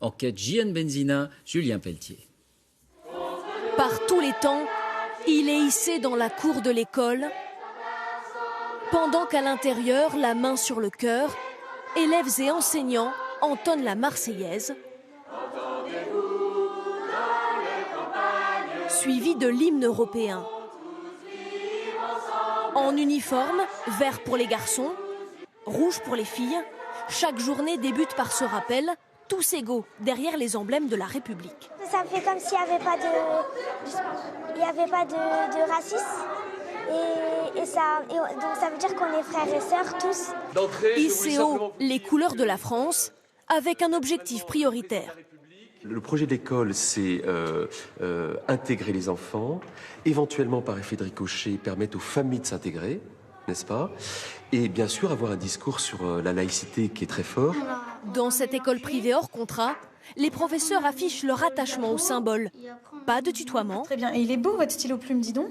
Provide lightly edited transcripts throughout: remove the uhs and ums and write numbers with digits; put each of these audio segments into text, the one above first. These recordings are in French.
Enquête JN Benzina, Julien Pelletier. Par tous les temps, il est hissé dans la cour de l'école, pendant qu'à l'intérieur, la main sur le cœur, élèves et enseignants entonnent la Marseillaise, suivi de l'hymne européen. En uniforme, vert pour les garçons, rouge pour les filles, chaque journée débute par ce rappel, tous égaux derrière les emblèmes de la République. Ça fait comme s'il n'y avait pas de racisme. Donc ça veut dire qu'on est frères et sœurs tous. Hisser haut les couleurs de la France avec un objectif prioritaire. Le projet d'école, c'est intégrer les enfants, éventuellement par effet de ricochet, permettre aux familles de s'intégrer, n'est-ce pas? Et bien sûr avoir un discours sur la laïcité qui est très fort. Dans cette école privée hors contrat, les professeurs affichent leur attachement au symbole. Pas de tutoiement. Très bien. Et il est beau votre stylo plume, dis donc.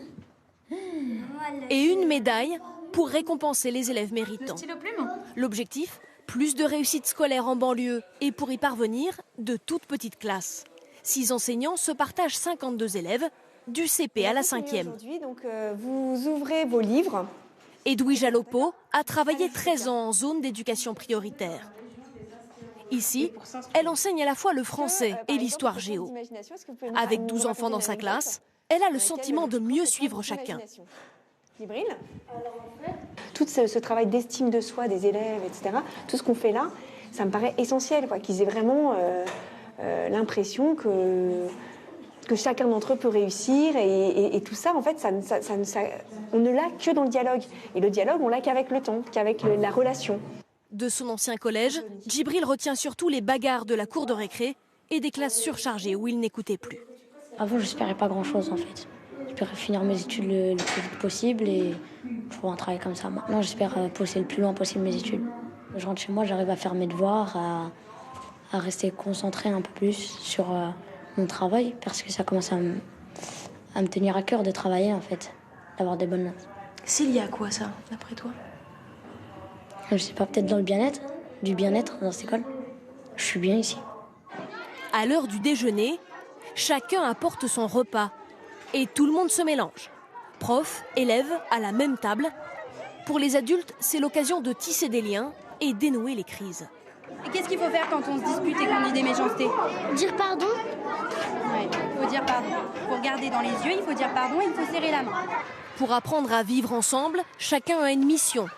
Et une médaille pour récompenser les élèves méritants. Le stylo plume ? L'objectif, plus de réussite scolaire en banlieue et pour y parvenir, de toutes petites classes. 6 enseignants se partagent 52 élèves, du CP à la 5e. Aujourd'hui, donc, vous ouvrez vos livres. Edwige Alopo a travaillé 13 ans en zone d'éducation prioritaire. Ici, elle enseigne à la fois le français et l'histoire géo. Avec 12 enfants dans sa classe, elle a le sentiment de mieux suivre chacun. Tout ce travail d'estime de soi des élèves, etc., tout ce qu'on fait là, ça me paraît essentiel, qu'ils aient vraiment l'impression que chacun d'entre eux peut réussir. Et tout ça, en fait, on ne l'a que dans le dialogue. Et le dialogue, on l'a qu'avec le temps, qu'avec la relation. De son ancien collège, Djibril retient surtout les bagarres de la cour de récré et des classes surchargées où il n'écoutait plus. Avant, j'espérais pas grand-chose, en fait. J'espérais finir mes études le plus vite possible et trouver un travail comme ça. Maintenant, j'espère pousser le plus loin possible mes études. Je rentre chez moi, j'arrive à faire mes devoirs, à rester concentré un peu plus sur mon travail, parce que ça commence à me tenir à cœur de travailler, en fait, d'avoir des bonnes notes. C'est lié à quoi, ça, d'après toi? Je sais pas, peut-être dans le bien-être, du bien-être dans cette école. Je suis bien ici. À l'heure du déjeuner, chacun apporte son repas et tout le monde se mélange. Profs, élèves, à la même table. Pour les adultes, c'est l'occasion de tisser des liens et dénouer les crises. Et qu'est-ce qu'il faut faire quand on se dispute et qu'on dit des méchancetés? Dire pardon. Oui, il faut dire pardon. Il faut regarder dans les yeux, il faut dire pardon et il faut serrer la main. Pour apprendre à vivre ensemble, chacun a une mission.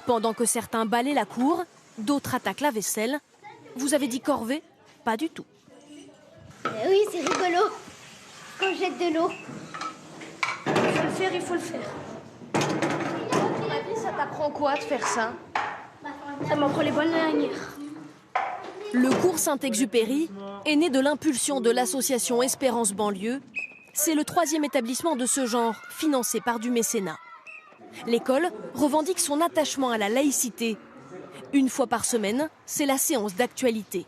Pendant que certains balaient la cour, d'autres attaquent la vaisselle. Vous avez dit corvée? Pas du tout. Oui, c'est rigolo. Quand je jette de l'eau. Il faut le faire. Ça t'apprend quoi de faire ça? Ça m'apprend les bonnes manières. Le cours Saint-Exupéry est né de l'impulsion de l'association Espérance Banlieue. C'est le 3e établissement de ce genre, financé par du mécénat. L'école revendique son attachement à la laïcité. Une fois par semaine, c'est la séance d'actualité.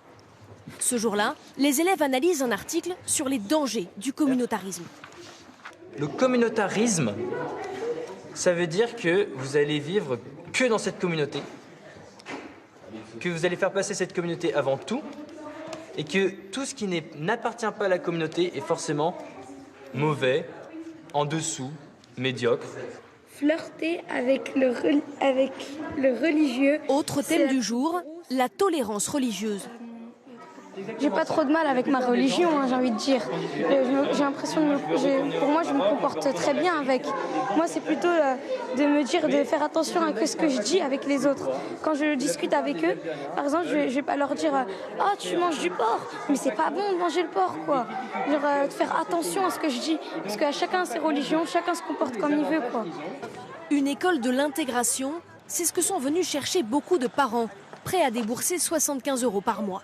Ce jour-là, les élèves analysent un article sur les dangers du communautarisme. Le communautarisme, ça veut dire que vous allez vivre que dans cette communauté, que vous allez faire passer cette communauté avant tout, et que tout ce qui n'appartient pas à la communauté est forcément mauvais, en dessous, médiocre. Flirter avec le religieux. Autre thème du jour, la tolérance religieuse. J'ai pas trop de mal avec ma religion, j'ai envie de dire. J'ai l'impression pour moi, je me comporte très bien avec. Moi, c'est plutôt de me dire de faire attention à ce que je dis avec les autres. Quand je discute avec eux, par exemple, je vais pas leur dire ah, tu manges du porc, mais c'est pas bon de manger le porc, quoi. Genre, de faire attention à ce que je dis, parce qu'à chacun ses religions, chacun se comporte comme il veut, quoi. Une école de l'intégration, c'est ce que sont venus chercher beaucoup de parents, prêts à débourser 75 € par mois.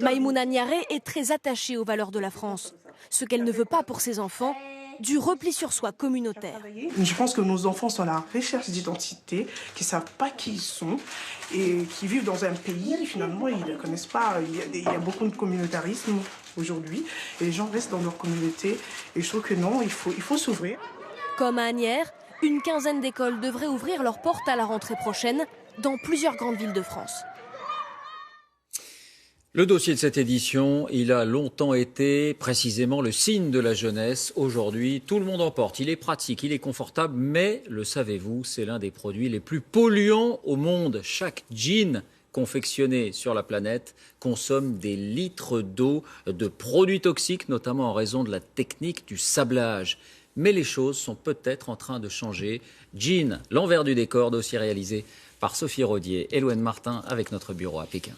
Maïmouna Niaré est très attachée aux valeurs de la France. Ce qu'elle ne veut pas pour ses enfants, du repli sur soi communautaire. Je pense que nos enfants sont à la recherche d'identité, qui ne savent pas qui ils sont et qui vivent dans un pays, finalement, ils ne connaissent pas. Il y a beaucoup de communautarisme aujourd'hui et les gens restent dans leur communauté. Et je trouve que non, il faut s'ouvrir. Comme à Asnières, une quinzaine d'écoles devraient ouvrir leurs portes à la rentrée prochaine dans plusieurs grandes villes de France. Le dossier de cette édition, il a longtemps été précisément le signe de la jeunesse. Aujourd'hui, tout le monde en porte. Il est pratique, il est confortable, mais le savez-vous, c'est l'un des produits les plus polluants au monde. Chaque jean confectionné sur la planète consomme des litres d'eau, de produits toxiques, notamment en raison de la technique du sablage. Mais les choses sont peut-être en train de changer. Jean, l'envers du décor, dossier réalisé par Sophie Rodier et Loane Martin avec notre bureau à Pékin.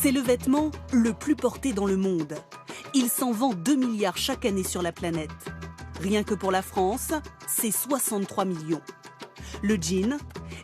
C'est le vêtement le plus porté dans le monde. Il s'en vend 2 milliards chaque année sur la planète. Rien que pour la France, c'est 63 millions. Le jean